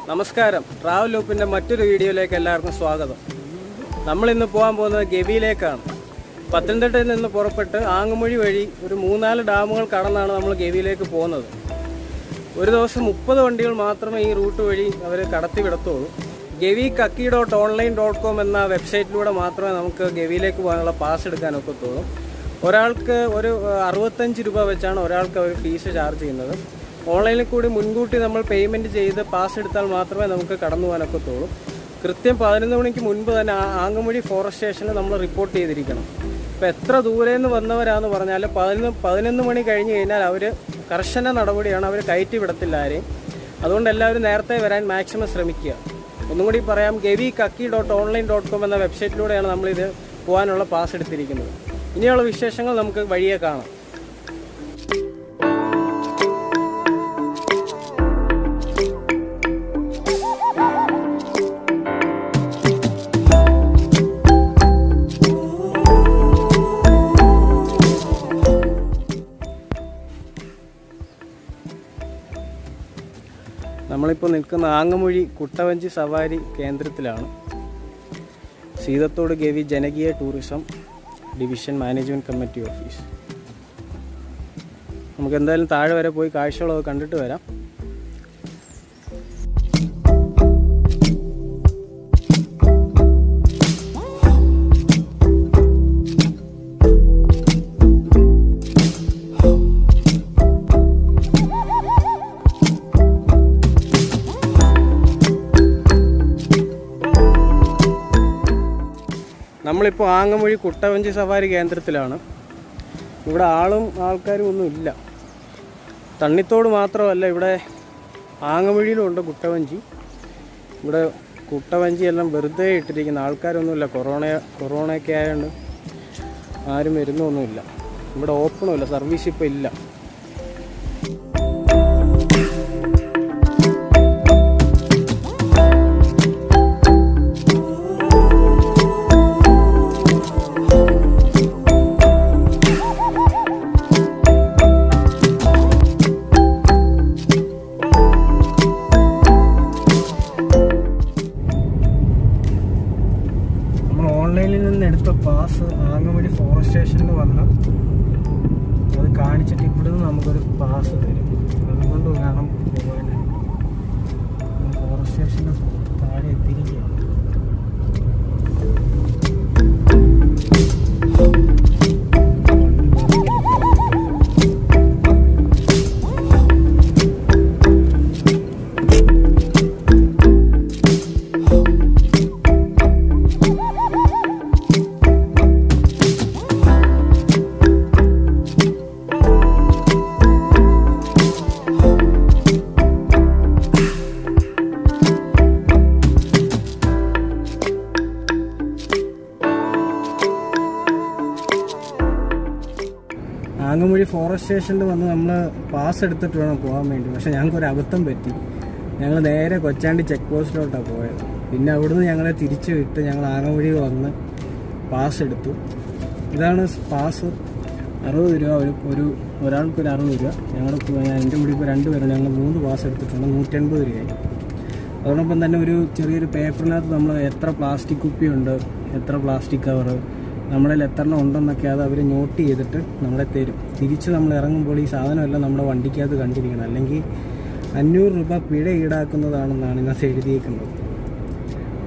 നമസ്കാരം. ട്രാവൽ ലൂപ്പിൻ്റെ മറ്റൊരു വീഡിയോയിലേക്ക് എല്ലാവർക്കും സ്വാഗതം. നമ്മളിന്ന് പോകാൻ പോകുന്നത് ഗവിയിലേക്കാണ്. പത്തനംതിട്ടയിൽ നിന്ന് പുറപ്പെട്ട് ആങ്ങമൊഴി വഴി ഒരു 3-4 ഡാമുകൾ കടന്നാണ് നമ്മൾ ഗവിയിലേക്ക് പോകുന്നത്. ഒരു ദിവസം 30 വണ്ടികൾ മാത്രമേ ഈ റൂട്ട് വഴി അവർ കടത്തിവിടത്തുള്ളൂ. gavikaki.online.com എന്ന വെബ്സൈറ്റിലൂടെ മാത്രമേ നമുക്ക് ഗവിയിലേക്ക് പോകാനുള്ള പാസ് എടുക്കാൻ ഒക്കത്തുള്ളൂ. ഒരാൾക്ക് ഒരു 65 രൂപ വെച്ചാണ് ഒരാൾക്ക് അവർ ഫീസ് ചാർജ് ചെയ്യുന്നത്. ഓൺലൈനിൽ കൂടി മുൻകൂട്ടി നമ്മൾ പേയ്മെൻറ്റ് ചെയ്ത് പാസ് എടുത്താൽ മാത്രമേ നമുക്ക് കടന്നു പോകാനൊക്കത്തുള്ളൂ. കൃത്യം 11 മണിക്ക് മുൻപ് തന്നെ ആങ്ങമൊഴി ഫോറസ്റ്റ് സ്റ്റേഷനിൽ നമ്മൾ റിപ്പോർട്ട് ചെയ്തിരിക്കണം. ഇപ്പോൾ എത്ര ദൂരേന്ന് വന്നവരാന്ന് പറഞ്ഞാൽ 11 മണി കഴിഞ്ഞ് കഴിഞ്ഞാൽ അവർ കർശന നടപടിയാണ്, അവർ കയറ്റി വിടത്തില്ല ആരെയും. അതുകൊണ്ട് എല്ലാവരും നേരത്തെ വരാൻ മാക്സിമം ശ്രമിക്കുക. ഒന്നും കൂടി പറയാം, gavikaki.online.com എന്ന വെബ്സൈറ്റിലൂടെയാണ് നമ്മളിത് പോകാനുള്ള പാസ് എടുത്തിരിക്കുന്നത്. ഇനിയുള്ള വിശേഷങ്ങൾ നമുക്ക് വഴിയെ കാണാം. നമ്മളിപ്പോൾ നിൽക്കുന്ന ആങ്ങമൊഴി കുട്ടവഞ്ചി സവാരി കേന്ദ്രത്തിലാണ്. സീതത്തോട് ഗവി ജനകീയ tourism division management committee office. നമുക്ക് എന്തായാലും താഴെ വരെ പോയി കാഴ്ചകളൊക്കെ കണ്ടിട്ട് വരാം. നമ്മളിപ്പോൾ ആങ്ങമൊഴി കുട്ടവഞ്ചി സവാരി കേന്ദ്രത്തിലാണ്. ഇവിടെ ആൾക്കാരും ഒന്നും ഇല്ല. തണ്ണിത്തോട് മാത്രമല്ല, ഇവിടെ ആങ്ങമൊഴിയിലും ഉണ്ട് കുട്ടവഞ്ചി. ഇവിടെ കുട്ടവഞ്ചി എല്ലാം വെറുതെ ഇട്ടിരിക്കുന്ന, ആൾക്കാരൊന്നുമില്ല. കൊറോണയൊക്കെ ആയതുകൊണ്ട് ആരും വരുന്നൊന്നുമില്ല. ഇവിടെ ഓപ്പണുമില്ല, സർവീസ് ഇപ്പോൾ ഇല്ല. ഓൺലൈനിൽ നിന്ന് എടുത്ത പാസ് ആങ്ങമൊഴി ഫോറസ്റ്റ് സ്റ്റേഷനിൽ വന്ന് അത് കാണിച്ചിട്ട് ഇവിടുന്ന് നമുക്കൊരു പാസ് തരും. അതുകൊണ്ട് വേണം പോകാൻ. ഫോറസ്റ്റ് സ്റ്റേഷൻ്റെ താഴെ എത്തിയിരിക്കുകയാണ്. ആങ്ങമൊഴി ഫോറസ്റ്റ് സ്റ്റേഷനിൽ വന്ന് നമ്മൾ പാസ് എടുത്തിട്ട് വേണം പോകാൻ വേണ്ടി. പക്ഷേ ഞങ്ങൾക്കൊരു അബദ്ധം പറ്റി. ഞങ്ങൾ നേരെ കൊച്ചാണ്ടി ചെക്ക് പോസ്റ്റിലോട്ടാണ് പോയത്. പിന്നെ അവിടുന്ന് ഞങ്ങളെ തിരിച്ചു വിട്ട് ഞങ്ങൾ ആങ്ങമൊഴി വന്ന് പാസ് എടുത്തു. ഇതാണ് പാസ്. 60 രൂപ ഒരാൾക്കൊരു 60 രൂപ. എൻ്റെ കൂടി ഇപ്പോൾ 2 പേരുണ്ട്. ഞങ്ങൾ 3 പാസ് എടുത്തിട്ടുണ്ട്. 180 രൂപയായി. അതോടൊപ്പം തന്നെ ഒരു ചെറിയൊരു പേപ്പറിനകത്ത് നമ്മൾ എത്ര പ്ലാസ്റ്റിക് കുപ്പിയുണ്ട്, എത്ര പ്ലാസ്റ്റിക് കവറ്, നമ്മളിൽ എത്രണ്ണം ഉണ്ടെന്നൊക്കെ അത് അവർ നോട്ട് ചെയ്തിട്ട് നമ്മളെ തരും. തിരിച്ച് നമ്മൾ ഇറങ്ങുമ്പോൾ ഈ സാധനമെല്ലാം നമ്മുടെ വണ്ടിക്കകത്ത് കണ്ടിരിക്കണം. അല്ലെങ്കിൽ 500 രൂപ പിഴ ഈടാക്കുന്നതാണെന്നാണ് ഇന്നത്തെ എഴുതിയിരിക്കുന്നത്.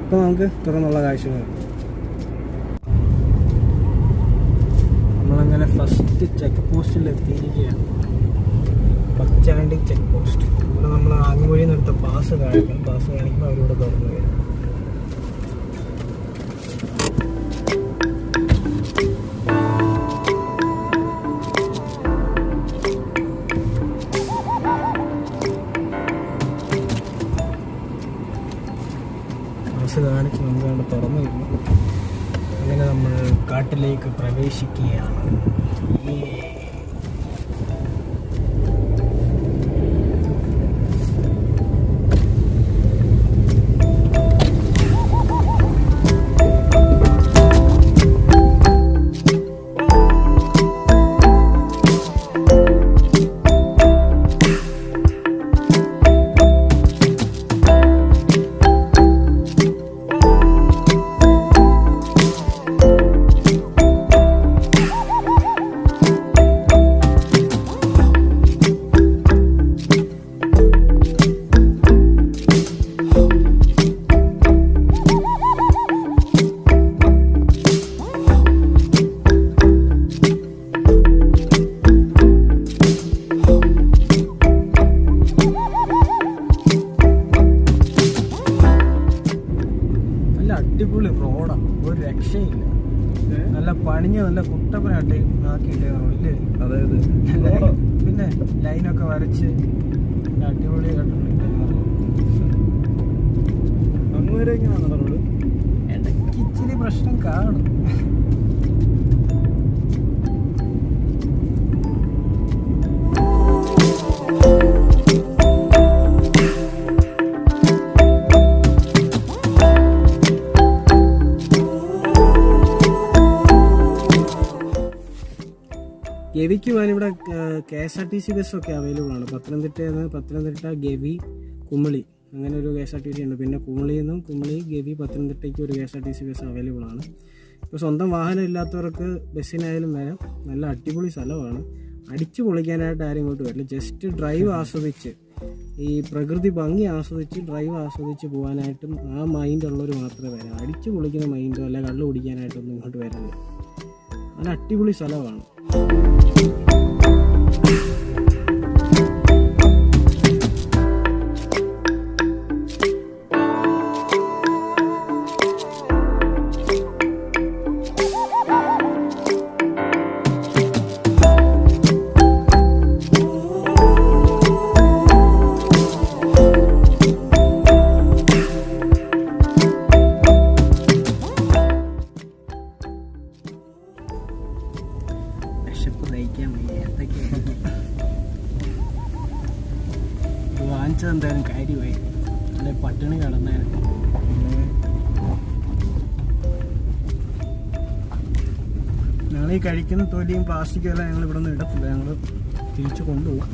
അപ്പോൾ നമുക്ക് തുറന്നുള്ള കാഴ്ചകൾ. നമ്മളങ്ങനെ ഫസ്റ്റ് ചെക്ക് പോസ്റ്റിൽ എത്തിയിരിക്കുകയാണ്. Kochandi check post. ഇവിടെ നമ്മൾ ആങ്ങമൊഴി നിന്നെടുത്ത പാസ് കാണിക്കും. പാസ് കാണിക്കുമ്പോൾ അവരിവിടെ തുറന്നു വരും. കാണിച്ച് നമുക്ക് തുറന്നു വരുന്നു. അങ്ങനെ നമ്മൾ കാട്ടിലേക്ക് പ്രവേശിക്കുകയാണ്. നല്ല അടിപൊളി റോഡാ, ഒരു രക്ഷയില്ല. നല്ല പണിഞ്ഞ് നല്ല കുട്ടപ്പനായിട്ട് ആക്കിയിട്ടേ റോഡില്. അതായത് പിന്നെ ലൈനൊക്കെ വരച്ച് അടിപൊളി അങ്ങുവരെ എങ്ങനെയാണ് റോഡ്? ഇടയ്ക്ക് ഇച്ചിരി പ്രശ്നം കാണും. ഗവിക്ക് പോകാൻ ഇവിടെ KSRTC ബസ്സൊക്കെ അവൈലബിൾ ആണ്. പത്തനംതിട്ട ഗവി കുമളി അങ്ങനെ ഒരു KSRTC ഉണ്ട്. പിന്നെ കുമളി ഗവി പത്തനംതിട്ടയ്ക്ക് ഒരു KSRTC ബസ് അവൈലബിൾ ആണ്. ഇപ്പോൾ സ്വന്തം വാഹനം ഇല്ലാത്തവർക്ക് ബസ്സിനായാലും വരാം. നല്ല അടിപൊളി സ്ഥലമാണ്. അടിച്ചു പൊളിക്കാനായിട്ട് ആരും ഇങ്ങോട്ട് വരില്ല. ജസ്റ്റ് ഡ്രൈവ് ആസ്വദിച്ച്, ഈ പ്രകൃതി ഭംഗി ആസ്വദിച്ച് ഡ്രൈവ് ആസ്വദിച്ച് പോകാനായിട്ടും ആ മൈൻഡുള്ളവർ മാത്രമേ വരാം. അടിച്ചു പൊളിക്കുന്ന മൈൻഡോ അല്ല കള്ളു കുടിക്കാനായിട്ടൊന്നും ഇങ്ങോട്ട് വരില്ല. നല്ല അടിപൊളി സ്ഥലമാണ്. വാങ്ങിച്ചത് എന്തായാലും കാര്യമായി, അല്ലെ പട്ടിണി കിടന്നേനെ. ഞങ്ങൾ ഈ കഴിക്കുന്ന തൊലിയും പ്ലാസ്റ്റിക്കും എല്ലാം ഞങ്ങൾ ഇവിടെ നിന്ന് ഇടത്തില്ല, ഞങ്ങൾ തിരിച്ചു കൊണ്ടുപോകും.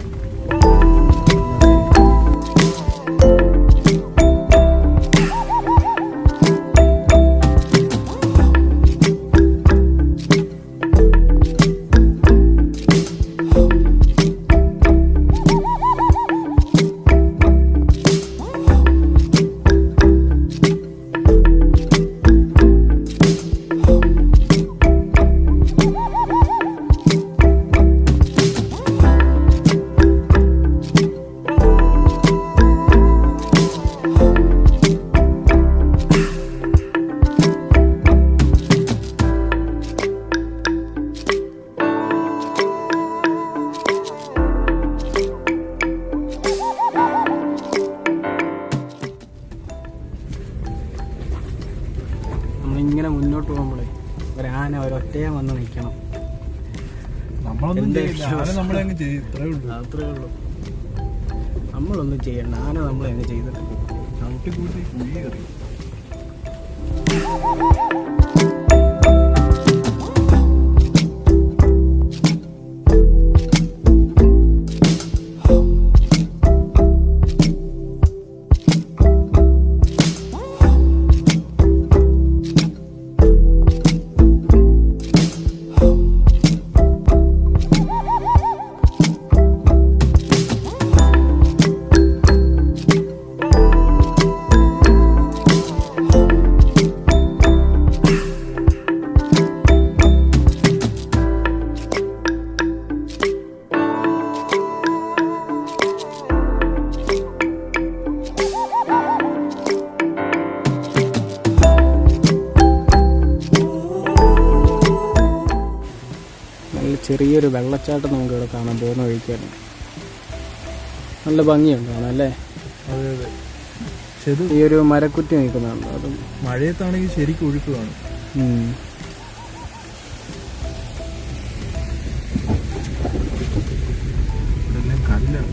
നമ്മളിങ്ങനെ മുന്നോട്ട് പോകുമ്പോഴേ ഒരാന ഒരൊറ്റയെ വന്ന് നിൽക്കണം. അത്രേ ഉള്ളൂ. നമ്മളൊന്നും ചെയ്യണ്ട, ആന നമ്മളെങ്ങ് ചെയ്തിട്ട് പോകും. ചെറിയൊരു വെള്ളച്ചാട്ടം നമുക്ക് ഇവിടെ കാണാൻ പോകുന്ന വഴിക്കാണ്. നല്ല ഭംഗിയുണ്ട് കാണാൻ അല്ലേ? അതെ അതെ. ഈ ഒരു മരക്കുറ്റി നിൽക്കുന്നുണ്ട്, അതും മഴയത്താണെങ്കിൽ ശരിക്കും ഒഴുക്ക് കാണും. ഇതെല്ലാം കല്ലാണ്.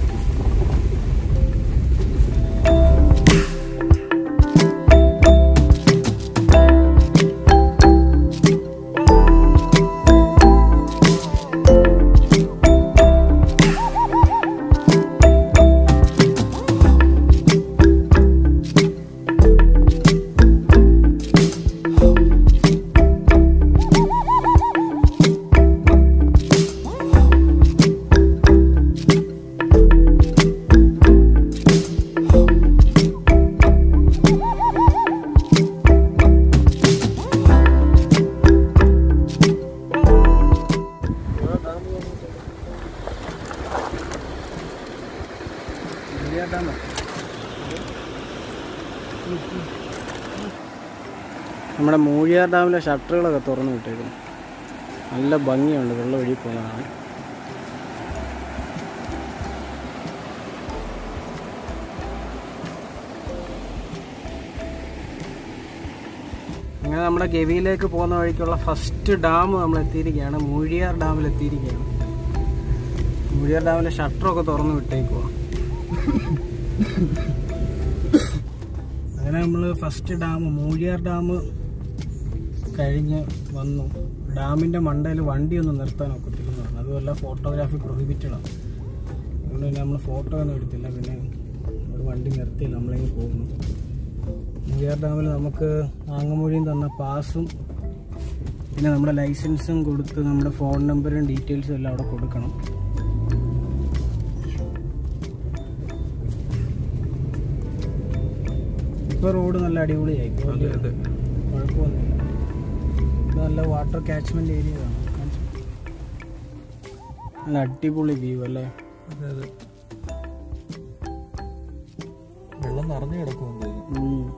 മൂഴിയാർ ഡാം. നമ്മുടെ മൂഴിയാർ ഡാമിലെ ഷട്ടറുകളൊക്കെ തുറന്നു വിട്ടേക്കുന്നു. നല്ല ഭംഗിയുണ്ട്, വെള്ളം ഒഴുകി പോകുന്നതാണ്. അങ്ങനെ നമ്മുടെ ഗവിയിലേക്ക് പോകുന്ന വഴിക്കുള്ള ഫസ്റ്റ് ഡാം നമ്മൾ എത്തിയിരിക്കുകയാണ്. മൂഴിയാർ ഡാമിൽ എത്തിയിരിക്കുകയാണ്. മൂഴിയാർ ഡാമിലെ ഷട്ടറൊക്കെ തുറന്നു വിട്ടേക്കുക. അങ്ങനെ നമ്മൾ ഫസ്റ്റ് ഡാം മൂഴിയാർ ഡാം കഴിഞ്ഞ് വന്നു. ഡാമിൻ്റെ മണ്ടയിൽ വണ്ടിയൊന്നും നിർത്താൻ ഒക്കത്തില്ലെന്നാണ്. അതുമല്ല ഫോട്ടോഗ്രാഫി പ്രൊഹിബിറ്റഡാണ്. അതുകൊണ്ട് തന്നെ നമ്മൾ ഫോട്ടോ ഒന്നും എടുത്തില്ല. പിന്നെ ഒരു വണ്ടി നിർത്തിയില്ല, നമ്മളിങ്ങനെ പോകുന്നു. മൂഴിയാർ ഡാമിൽ നമുക്ക് ആങ്ങമൂഴിയും തന്ന പാസും പിന്നെ നമ്മുടെ ലൈസൻസും കൊടുത്ത് നമ്മുടെ ഫോൺ നമ്പറും ഡീറ്റെയിൽസും എല്ലാം അവിടെ കൊടുക്കണം. ഇപ്പോൾ റോഡ് നല്ല അടിപൊളിയായി, കുഴപ്പമൊന്നുമില്ല. ഇത് നല്ല വാട്ടർ കാച്ച്മെന്റ് ഏരിയ ആണ്. നല്ല അടിപൊളി വ്യൂ അല്ലേ? വെള്ളം നിറഞ്ഞു കിടക്കുമെന്ന് തോന്നുന്നു.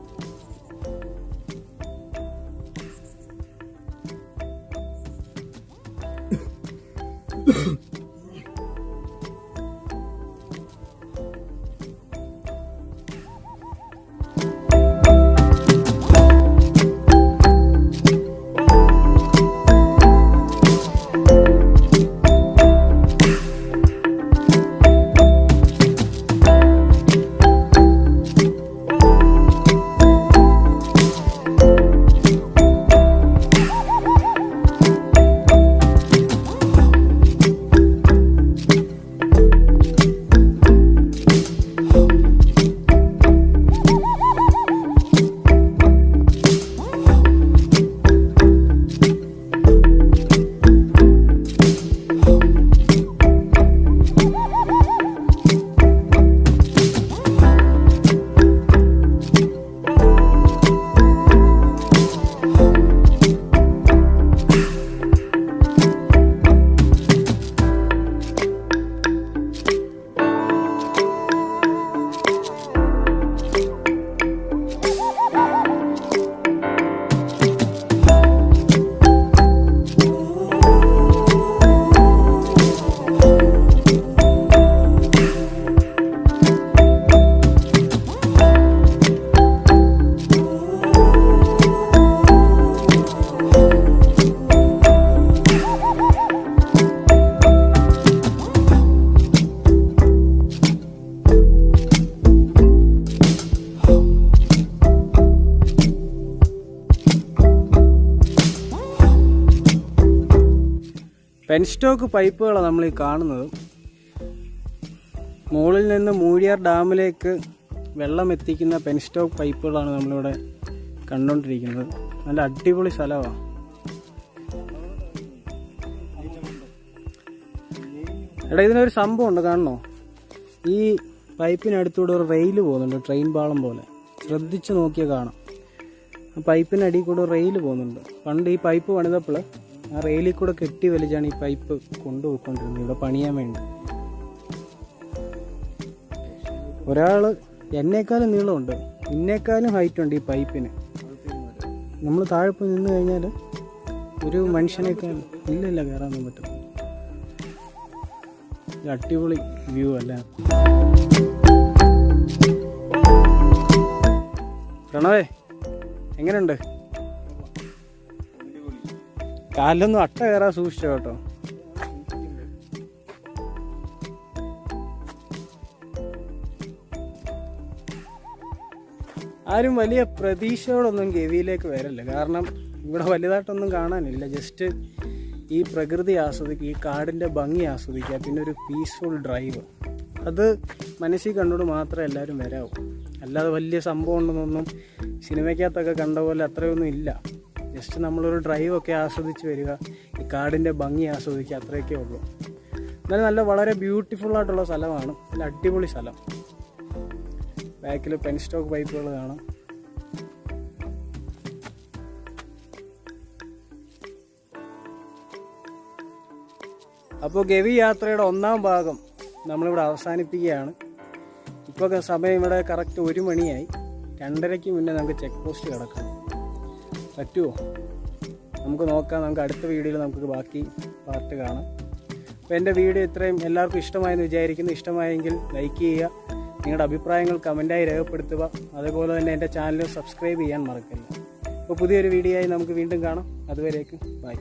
പെൻസ്റ്റോക്ക് പൈപ്പുകളാണ് നമ്മൾ ഈ കാണുന്നത്. മുകളിൽ നിന്ന് മൂഴിയാർ ഡാമിലേക്ക് വെള്ളം എത്തിക്കുന്ന പെൻസ്റ്റോക്ക് പൈപ്പുകളാണ് നമ്മളിവിടെ കണ്ടുകൊണ്ടിരിക്കുന്നത്. നല്ല അടിപൊളി സ്ഥലമാണ്. എടാ, ഇതിനൊരു സംഭവം ഉണ്ട്, കാണണോ? ഈ പൈപ്പിനടുത്തൂടെ ഒരു റെയിൽ പോകുന്നുണ്ട്, ട്രെയിൻ പാളം പോലെ. ശ്രദ്ധിച്ച് നോക്കിയാൽ കാണാം. ആ പൈപ്പിനടിയിൽ കൂടെ റെയിൽ പോകുന്നുണ്ട്. പണ്ട് ഈ പൈപ്പ് പണിതപ്പോൾ ആ റെയിലിൽ കൂടെ കെട്ടി വലിച്ചാണ് ഈ പൈപ്പ് കൊണ്ടുപോയിക്കൊണ്ടിരുന്നത് ഇവിടെ പണിയാൻ വേണ്ടി. ഒരാൾ എന്നേക്കാളും നീളമുണ്ട്, ഇന്നേക്കാളും ഹൈറ്റ് ഉണ്ട് ഈ പൈപ്പിന്. നമ്മൾ താഴെ പോയി നിന്ന് കഴിഞ്ഞാൽ ഒരു മനുഷ്യനേക്കാൾ ഇല്ല കയറാനൊന്നും പറ്റും. അടിപൊളി വ്യൂ അല്ലേ? പ്രണവേ, എങ്ങനെയുണ്ട്? കാലിലൊന്നും അട്ട കയറാൻ സൂക്ഷിച്ചോ കേട്ടോ. ആരും വലിയ പ്രതീക്ഷയോടൊന്നും ഗവിയിലേക്ക് വരല്ല. കാരണം ഇവിടെ വലുതായിട്ടൊന്നും കാണാനില്ല. ജസ്റ്റ് ഈ പ്രകൃതി ആസ്വദിക്കുക, ഈ കാടിൻ്റെ ഭംഗി ആസ്വദിക്കുക, പിന്നെ ഒരു പീസ്ഫുൾ ഡ്രൈവ്. അത് മനസ്സിൽ കണ്ടുകൊണ്ട് മാത്രമേ എല്ലാവരും വരാവൂ. അല്ലാതെ വലിയ സംഭവം ഉണ്ടെന്നൊന്നും സിനിമയ്ക്കകത്തൊക്കെ കണ്ട പോലെ അത്രയൊന്നും ഇല്ല. ജസ്റ്റ് നമ്മളൊരു ഡ്രൈവൊക്കെ ആസ്വദിച്ച് വരിക, ഈ കാടിൻ്റെ ഭംഗി ആസ്വദിക്കുക, അത്രയൊക്കെ ഉള്ളൂ. എന്നാലും നല്ല വളരെ ബ്യൂട്ടിഫുള്ളായിട്ടുള്ള സ്ഥലമാണ്. നല്ല അടിപൊളി സ്ഥലം. ബാക്കിൽ പെൻസ്റ്റോക്ക് പൈപ്പുകൾ കാണാം. അപ്പോൾ ഗവി യാത്രയുടെ ഒന്നാം ഭാഗം നമ്മളിവിടെ അവസാനിപ്പിക്കുകയാണ്. ഇപ്പോൾ സമയം ഇവിടെ കറക്റ്റ് 1 മണിയായി. 2:30-ക്ക് മുന്നേ നമുക്ക് ചെക്ക് പോസ്റ്റ് കിടക്കാം. പറ്റുമോ? നമുക്ക് നോക്കാം. നമുക്ക് അടുത്ത വീഡിയോയിൽ നമുക്ക് ബാക്കി പാർട്ട് കാണാം. അപ്പോൾ എൻ്റെ വീഡിയോ ഇത്രയും എല്ലാവർക്കും ഇഷ്ടമായെന്ന് വിചാരിക്കുന്നു. ഇഷ്ടമായെങ്കിൽ ലൈക്ക് ചെയ്യുക, നിങ്ങളുടെ അഭിപ്രായങ്ങൾ കമൻറ്റായി രേഖപ്പെടുത്തുക. അതുപോലെ തന്നെ എൻ്റെ ചാനൽ സബ്സ്ക്രൈബ് ചെയ്യാൻ മറക്കല്ല. അപ്പോൾ പുതിയൊരു വീഡിയോ ആയി നമുക്ക് വീണ്ടും കാണാം. അതുവരേക്കും ബൈ.